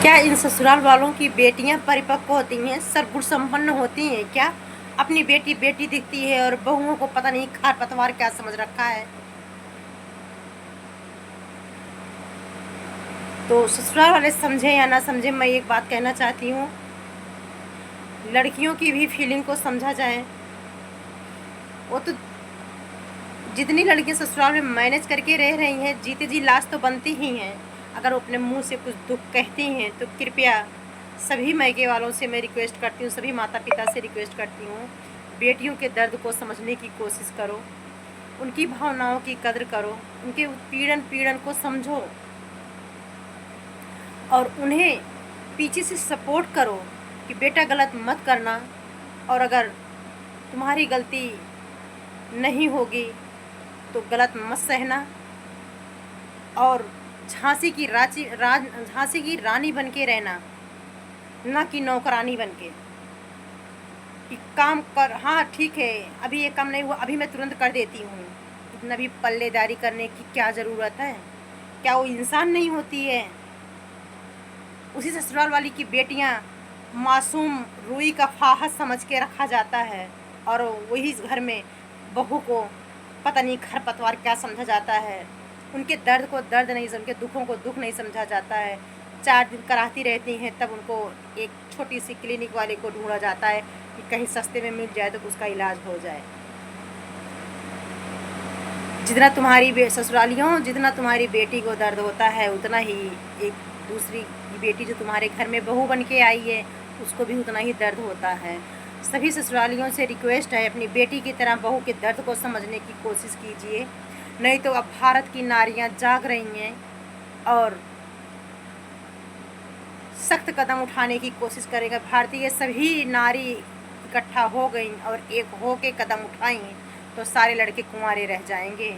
क्या इन ससुराल वालों की बेटियां परिपक्व होती हैं, सर्वगुण संपन्न होती हैं क्या? अपनी बेटी बेटी दिखती है और बहुओं को पता नहीं खार पतवार क्या समझ रखा है। तो ससुराल वाले समझे या ना समझे, मैं एक बात कहना चाहती हूँ, लड़कियों की भी फीलिंग को समझा जाए। वो तो जितनी लड़कियां ससुराल में मैनेज करके रह रही हैं, जीते जी लाश तो बनती ही हैं। अगर वो अपने मुंह से कुछ दुख कहती हैं तो कृपया सभी मायके वालों से मैं रिक्वेस्ट करती हूँ, सभी माता पिता से रिक्वेस्ट करती हूँ, बेटियों के दर्द को समझने की कोशिश करो, उनकी भावनाओं की कद्र करो, उनके पीड़न को समझो और उन्हें पीछे से सपोर्ट करो कि बेटा गलत मत करना। और अगर तुम्हारी गलती नहीं होगी तो गलत मत सहना और झांसी की रानी बन के रहना, ना कि नौकरानी बन के कि काम कर। हाँ ठीक है, अभी ये काम नहीं हुआ, अभी मैं तुरंत कर देती हूँ। इतना भी पल्लेदारी करने की क्या ज़रूरत है? क्या वो इंसान नहीं होती है? उसी ससुराल वाली की बेटियाँ मासूम रूई का फाहा समझ के रखा जाता है और वही घर में बहू को पता नहीं खरपतवार क्या समझा जाता है। उनके दर्द को दर्द नहीं, उनके दुखों को दुख नहीं समझा जाता है। 4 दिन कराहती रहती हैं, तब उनको एक छोटी सी क्लिनिक वाले को ढूंढा जाता है कि कहीं सस्ते में मिल जाए तो उसका इलाज हो जाए। जितना तुम्हारी ससुरालियों, जितना तुम्हारी बेटी को दर्द होता है, उतना ही एक दूसरी बेटी जो तुम्हारे घर में बहू बन के आई है उसको भी उतना ही दर्द होता है। सभी ससुरालियों से रिक्वेस्ट है, अपनी बेटी की तरह बहू के दर्द को समझने की कोशिश कीजिए, नहीं तो अब भारत की नारियां जाग रही हैं और सख्त कदम उठाने की कोशिश करेगा। भारतीय सभी नारी इकट्ठा हो गई और एक हो के कदम उठाई तो सारे लड़के कुंवारे रह जाएंगे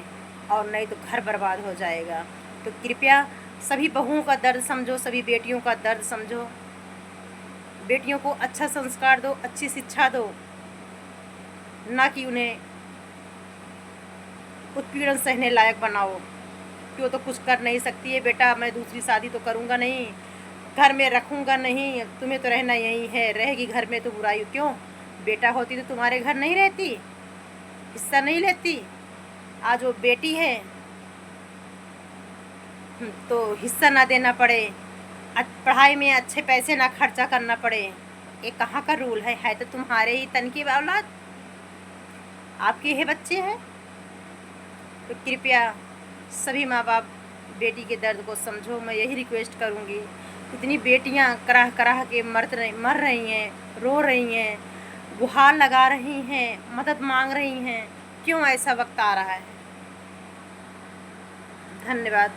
और नहीं तो घर बर्बाद हो जाएगा। तो कृपया सभी बहुओं का दर्द समझो, सभी बेटियों का दर्द समझो, बेटियों को अच्छा संस्कार दो, अच्छी शिक्षा दो, ना कि उन्हें उत्पीड़न सहने लायक बनाओ कि वो तो कुछ कर नहीं सकती है। बेटा मैं दूसरी शादी तो करूँगा नहीं, घर में रखूँगा नहीं, तुम्हें तो रहना यही है, रहेगी घर में तो बुराई क्यों? बेटा होती तो तुम्हारे घर नहीं रहती, हिस्सा नहीं लेती। आज वो बेटी है तो हिस्सा ना देना पड़े, पढ़ाई में अच्छे पैसे ना खर्चा करना पड़े, ये कहाँ का रूल है तो तुम्हारे ही तन की औलाद, आपके ही बच्चे हैं। तो कृपया सभी माँ बाप बेटी के दर्द को समझो, मैं यही रिक्वेस्ट करूँगी। इतनी बेटियाँ कराह कराह के मर रही हैं, रो रही हैं, गुहार लगा रही हैं, मदद मांग रही हैं, क्यों ऐसा वक्त आ रहा है? धन्यवाद।